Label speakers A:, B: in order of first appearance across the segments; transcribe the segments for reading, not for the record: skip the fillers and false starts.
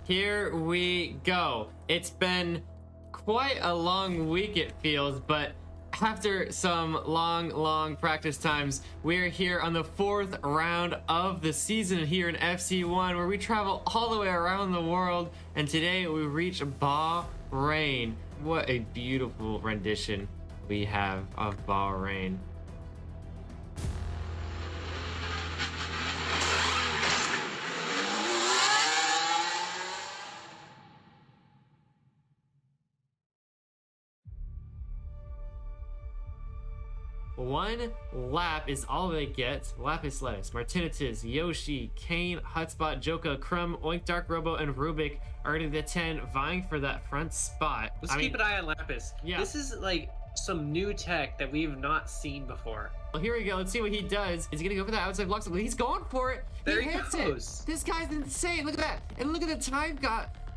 A: Here we go. It's been quite a long week, it feels, but after some long practice times, we're here on the 4th round of the season here in FC1, where we travel all the way around the world, and today we reach Bahrain. What a beautiful rendition we have of Bahrain. One lap is all they get. Lapis Lettuce, Martinez, Yoshi, Kane, Hotspot, Joka, Crumb, Oink, Dark Robo, and Rubik are in the 10, vying for that front spot.
B: Let's keep an eye on Lapis.
A: Yeah.
B: This is like some new tech that we've not seen before.
A: Well, here we go. Let's see what he does. Is he gonna go for that outside block? He's going for it.
B: There
A: he hits
B: goes.
A: it. This guy's insane. Look at that. And look at the time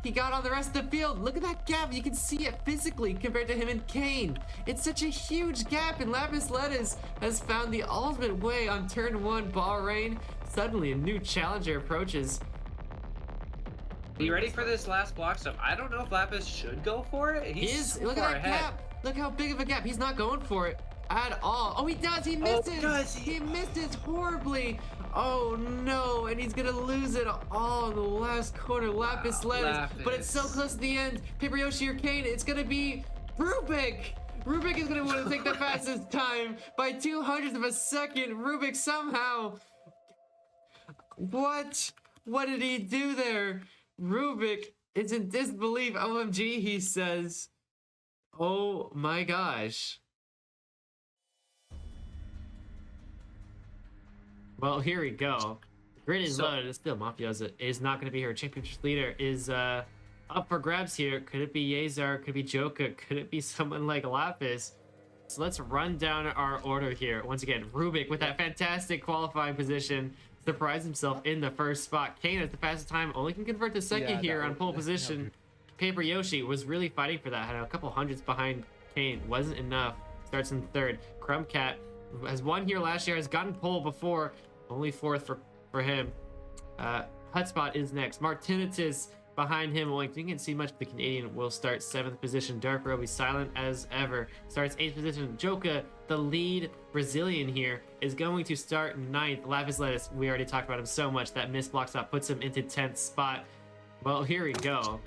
A: he got on the rest of the field. Look at that gap. You can see it physically compared to him and Kane. It's such a huge gap, and Lapis Lettuce has found the ultimate way on turn 1, Bahrain. Suddenly, a new challenger approaches.
B: Are you ready for this last block stuff? I don't know if Lapis should go for it. He's so
A: Look at
B: far
A: that
B: ahead.
A: gap. Look how big of a gap. He's not going for it at all. Oh, he does. He misses.
B: Does he?
A: He misses horribly. Oh no, and he's gonna lose it all in the last corner. Lapis Lettuce, but it's so close to the end. Paper Yoshi or Kane, it's gonna be Rubik. Rubik is gonna want to take the fastest time by 200ths of a second. Rubik somehow. What did he do there? Rubik is in disbelief. OMG, he says. Oh my gosh. Well, here we go. Grid is loaded. It's still Mafiosa is not going to be here. Championship leader is up for grabs here. Could it be Yezar? Could it be Joka? Could it be someone like Lapis? So let's run down our order here. Once again, Rubik with that fantastic qualifying position. Surprised himself in the first spot. Kane at the fastest time. Only can convert to second here on pole position. Paper Yoshi was really fighting for that. Had a couple hundreds behind Kane. Wasn't enough. Starts in third. Crumbcat has won here last year. Has gotten pole before. Only 4th for him. Hotspot is next. Martinez behind him. Well, you can't see much. The Canadian will start 7th position. Dark Roby silent as ever. Starts 8th position. Joka, the lead Brazilian here, is going to start 9th. Lapis Lettuce, we already talked about him so much. That missed block stop puts him into 10th spot. Well, here we go.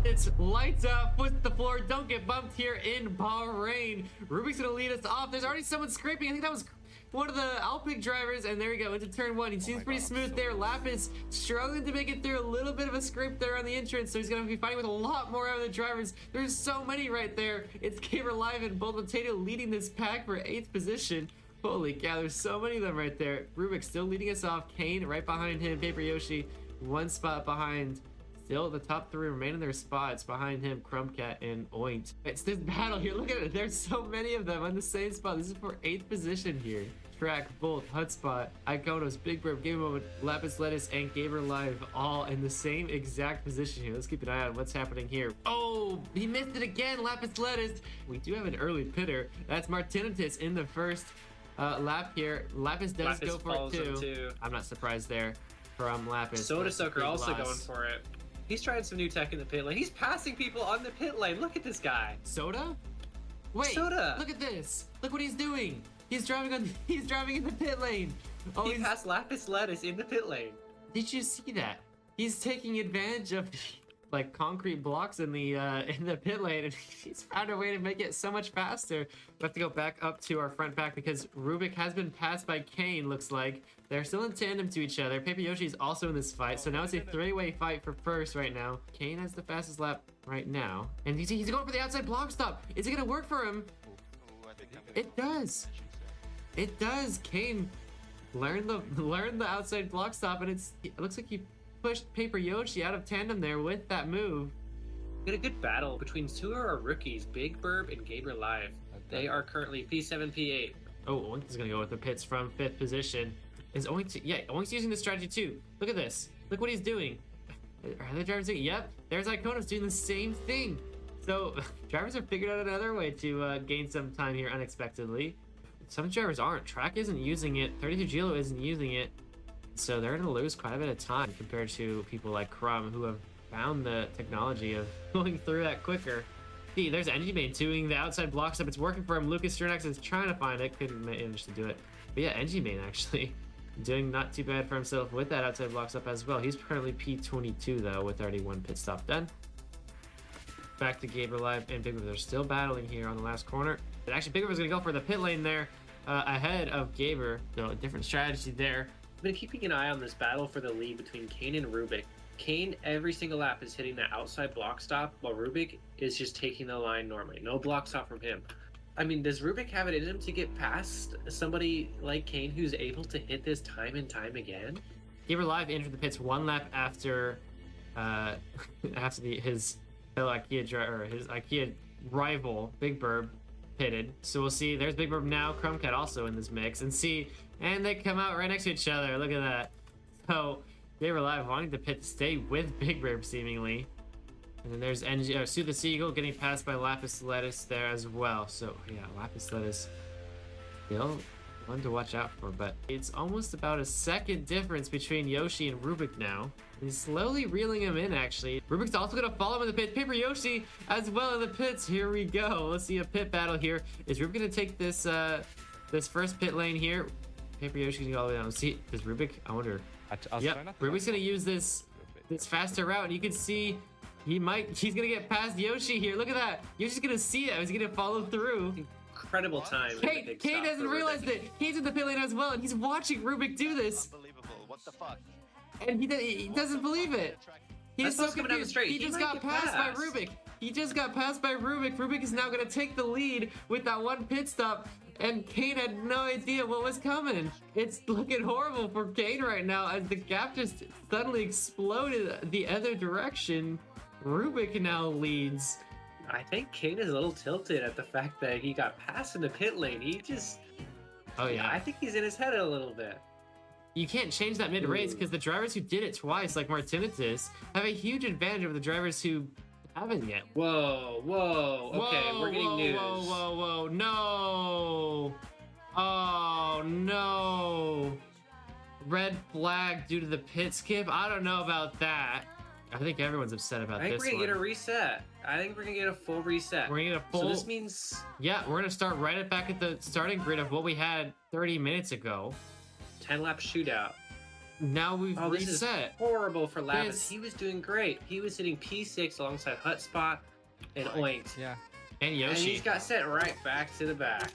A: It's lights out, foot to the floor, don't get bumped here in Bahrain. Rubik's gonna lead us off. There's already someone scraping. I think that was one of the Alpic drivers, and there we go, into turn 1. He seems pretty smooth there. Lapis struggling to make it through. A little bit of a scrape there on the entrance, so he's gonna be fighting with a lot more out of the drivers. There's so many right there. It's Gamer Live and Bold Potato leading this pack for 8th position. Holy cow, there's so many of them right there. Rubik still leading us off. Kane right behind him. Paper Yoshi 1 spot behind. Still, the top 3 remain in their spots behind him, Crumbcat and Oint. It's this battle here. Look at it. There's so many of them on the same spot. This is for 8th position here. Track, Bolt, Hotspot, Iconos, Big Burp, Game Moment, Lapis Lettuce, and Gamer Live all in the same exact position here. Let's keep an eye on what's happening here. Oh, he missed it again, Lapis Lettuce. We do have an early pitter. That's Martinez in the first lap here. Lapis does go for it too. I'm not surprised there from Lapis.
B: Soda Soaker also going for it. He's trying some new tech in the pit lane. He's passing people on the pit lane. Look at this guy.
A: Soda? Wait,
B: Soda.
A: Look at this. Look what he's doing. He's driving in the pit lane. Oh,
B: he passed Lapis Lettuce in the pit lane.
A: Did you see that? He's taking advantage of like concrete blocks in the pit lane, and he's found a way to make it so much faster. We have to go back up to our front pack because Rubik has been passed by Kane, looks like. They're still in tandem to each other. Paper Yoshi is also in this fight, so now it's a 3-way fight for first right now. Kane has the fastest lap right now, and he's going for the outside block stop. Is it gonna work for him? It does. It does. Kane learned the outside block stop, and it looks like he pushed Paper Yoshi out of tandem there with that move.
B: We got a good battle between 2 of our rookies, Big Burb and Gamer Live. They are currently P7, P8.
A: Oh, Oink is gonna go with the pits from 5th position. Is Oink? Yeah, Oink's using this strategy too. Look at this. Look what he's doing. Are the drivers doing? Yep, there's Iconos doing the same thing. So drivers have figured out another way to gain some time here unexpectedly. Some drivers aren't. Track isn't using it. 32 Gilo isn't using it. So they're going to lose quite a bit of time compared to people like Crumb, who have found the technology of going through that quicker. See, there's NG-Main doing the outside block stuff. It's working for him. Lucas Sternax is trying to find it. Couldn't manage to do it. But yeah, NG-Main actually doing not too bad for himself with that outside block stuff as well. He's currently P22 though, with already 1 pit stop done. Back to Gaber Live and Big River. They're still battling here on the last corner. But actually, Big River's going to go for the pit lane there ahead of Gaber. So a different strategy there.
B: I've been keeping an eye on this battle for the lead between Kane and Rubik. Kane, every single lap, is hitting that outside block stop, while Rubik is just taking the line normally. No block stop from him. I mean, does Rubik have it in him to get past somebody like Kane who's able to hit this time and time again?
A: Gaber Live entered the pits 1 lap after his fellow IKEA rival, Big Burb, pitted. So we'll see. There's Big Burb now. Chromcat also in this mix. And they come out right next to each other. Look at that. So Gaber Live wanting to pit to stay with Big Burb seemingly. And then there's Sue the Seagull getting passed by Lapis Lettuce there as well. So yeah, Lapis Lettuce still one to watch out for, but it's almost about a second difference between Yoshi and Rubik now. He's slowly reeling him in, actually. Rubik's also gonna follow him in the pit. Paper Yoshi as well in the pits. Here we go. Let's see a pit battle here. Is Rubik gonna take this this first pit lane here? Paper Yoshi's gonna go all the way down. See, does Rubik? I wonder. Yep, Rubik's gonna use this faster route, and you can see he's gonna get past Yoshi here. Look at that. Yoshi's gonna see it. He's gonna follow through.
B: Incredible time.
A: Kane hasn't realized it. Kane's in the pit lane as well, and he's watching Rubik do this.
C: Unbelievable. What the fuck?
A: And he doesn't believe it. He's so confused. He just got passed by Rubik. He just got passed by Rubik. Rubik is now gonna take the lead with that 1 pit stop, and Kane had no idea what was coming. It's looking horrible for Kane right now as the gap just suddenly exploded the other direction. Rubik now leads.
B: I think Kane is a little tilted at the fact that he got passed in the pit lane.
A: Oh yeah.
B: I think he's in his head a little bit.
A: You can't change that mid-race because the drivers who did it twice, like Martinitis, have a huge advantage over the drivers who haven't yet.
B: Whoa. Okay, we're getting news.
A: Whoa. No. Oh, no. Red flag due to the pit skip. I don't know about that. I think everyone's upset about this one.
B: I think we're gonna get a reset. I think we're gonna get a full reset.
A: We're gonna get a full...
B: So this means...
A: Yeah, we're gonna start right back at the starting grid of what we had 30 minutes ago.
B: 10-lap shootout.
A: Now we've reset.
B: This is horrible for Lapis. He was doing great. He was hitting P6 alongside Hutspot and Oinked.
D: Yeah.
A: And Yoshi.
B: And he's got sent right back to the back.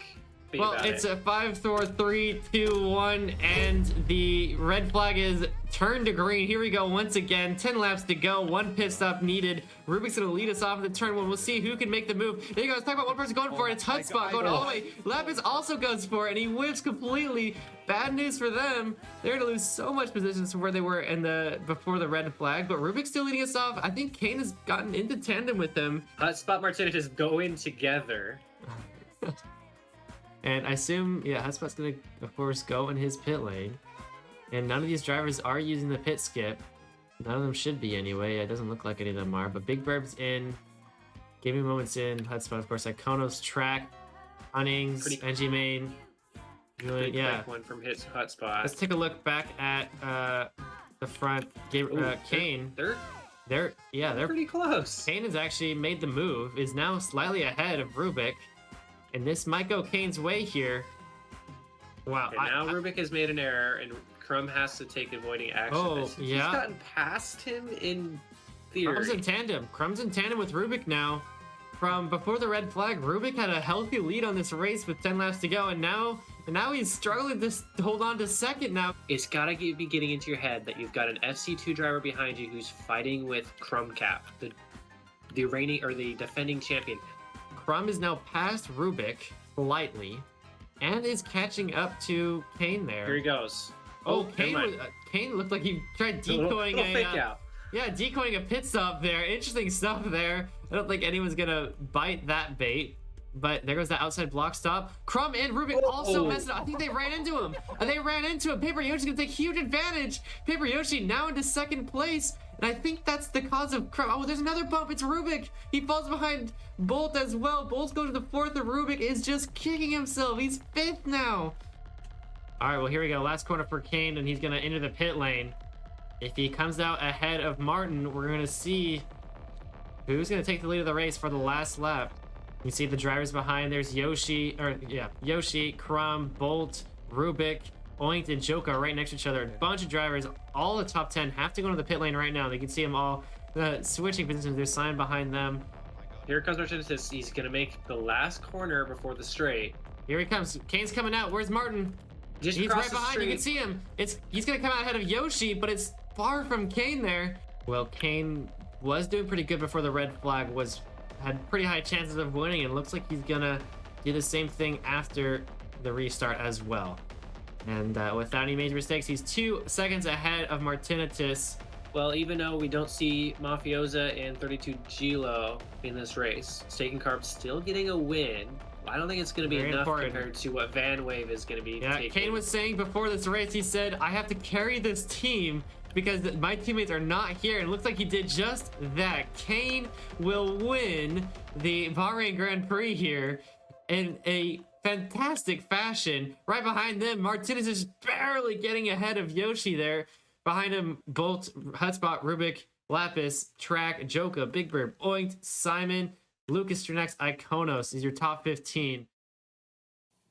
A: Well, it's a 5, 4, 3, 2, 1, and the red flag is turned to green. Here we go once again. 10 laps to go. 1 pit stop needed. Rubik's gonna lead us off in the turn 1. We'll see who can make the move. There you go. Let's talk about one person going for it. It's Hutspot going all the way. Lapis also goes for it, and he whips completely. Bad news for them. They're gonna lose so much positions from where they were in before the red flag. But Rubik's still leading us off. I think Kane has gotten into tandem with them.
B: Hutspot Martinez just go in together.
A: And I assume, yeah, Hutspot's gonna, of course, go in his pit lane. And none of these drivers are using the pit skip. None of them should be anyway. It doesn't look like any of them are. But Big Burb's in. Gaming Moment's in. Hutspot, of course, Iconos, Track, Hunnings, NG Main.
B: Really, yeah. One from his Hutspot.
A: Let's take a look back at the front. Kane. They're
B: pretty close.
A: Kane has actually made the move. Is now slightly ahead of Rubik. And this might go Kane's way here. Wow.
B: And now Rubik has made an error, and Crumb has to take avoiding action.
A: Oh, yeah.
B: He's gotten past him in theory.
A: Crumb's in tandem. Crumb's in tandem with Rubik now. From before the red flag, Rubik had a healthy lead on this race with 10 laps to go, and now he's struggling to hold on to second now.
B: It's gotta be getting into your head that you've got an FC2 driver behind you who's fighting with Crumbcap, the reigning or the defending champion.
A: Crumb is now past Rubik slightly, and is catching up to Kane there.
B: Here he goes.
A: Oh, Kane looked like he tried decoying
B: little fake out.
A: Yeah, decoying a pit stop there. Interesting stuff there. I don't think anyone's gonna bite that bait. But there goes the outside block stop. Crumb and Rubik also messed up. I think they ran into him. Paper Yoshi's gonna take huge advantage. Paper Yoshi now into second place. And I think that's the cause of Crumb. Oh, there's another bump. It's Rubik. He falls behind Bolt as well. Bolt's going to the 4th, and Rubik is just kicking himself. He's 5th now. All right, well, here we go. Last corner for Kane, and he's going to enter the pit lane. If he comes out ahead of Martin, we're going to see who's going to take the lead of the race for the last lap. You see the drivers behind. There's Yoshi, Crumb, Bolt, Rubik, Oinked, and Joka right next to each other. A bunch of drivers, all the top 10, have to go into the pit lane right now. They can see them all switching positions. There's sign behind them.
B: Here comes Martinez. He's going to make the last corner before the straight.
A: Here he comes. Kane's coming out. Where's Martin?
B: Just
A: He's
B: across
A: right
B: the
A: behind.
B: street.
A: You can see him. He's gonna come out ahead of Yoshi, but it's far from Kane there. Well, Kane was doing pretty good before the red flag had pretty high chances of winning, and looks like he's gonna do the same thing after the restart as well. And without any major mistakes, he's 2 seconds ahead of Martinitis.
B: Well, even though we don't see Mafiosa and 32 Gilo in this race, Steak and Carb still getting a win. I don't think it's going to be
A: Very
B: enough
A: important.
B: compared to what Van Wave is going to be taking.
A: Kane was saying before this race, he said, I have to carry this team because my teammates are not here. And it looks like he did just that. Kane will win the Bahrain Grand Prix here in a fantastic fashion. Right behind them, Martinez is barely getting ahead of Yoshi there. Behind him, Bolt, Hutspot, Rubik, Lapis, Track, Joka, Big Bird, Oinked, Simon, Lucas Strenex, Iconos is your top 15.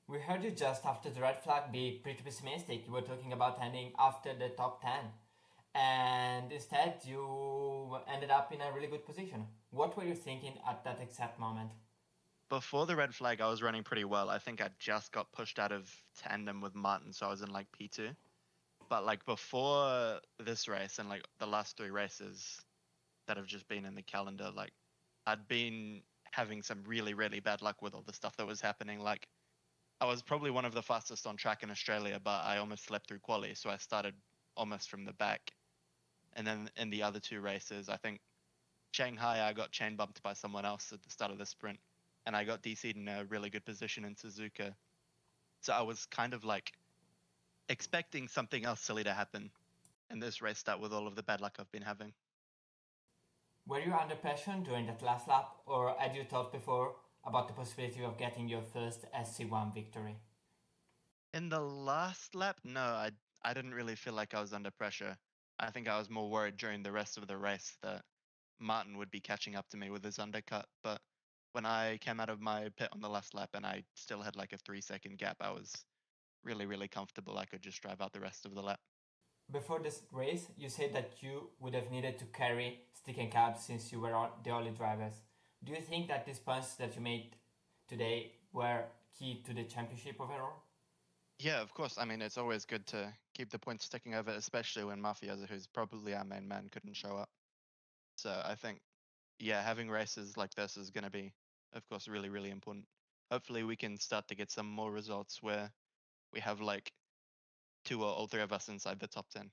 C: We heard you just after the red flag be pretty pessimistic. You were talking about ending after the top 10. And instead, you ended up in a really good position. What were you thinking at that exact moment?
D: Before the red flag, I was running pretty well. I think I just got pushed out of tandem with Martin, so I was in like P2. But like before this race and like the last 3 races that have just been in the calendar, like I'd been having some really, really bad luck with all the stuff that was happening. Like I was probably one of the fastest on track in Australia, but I almost slept through quali, so I started almost from the back. And then in the other 2 races, I think Shanghai, I got chain bumped by someone else at the start of the sprint, and I got DC'd in a really good position in Suzuka. So I was kind of like expecting something else silly to happen in this race start with all of the bad luck I've been having.
C: Were you under pressure during that last lap, or had you thought before about the possibility of getting your first SC1 victory?
D: In the last lap, no, I didn't really feel like I was under pressure. I think I was more worried during the rest of the race that Martin would be catching up to me with his undercut. But when I came out of my pit on the last lap and I still had like a 3-second gap, I was really, really comfortable. I could just drive out the rest of the lap.
C: Before this race, you said that you would have needed to carry Stick and Cab since you were the only drivers. Do you think that these points that you made today were key to the championship overall?
D: Yeah, of course. I mean, it's always good to keep the points sticking over, especially when Mafiosa, who's probably our main man, couldn't show up. So I think, yeah, having races like this is going to be, of course, really, really important. Hopefully we can start to get some more results where we have like 2 or all 3 of us inside the top 10.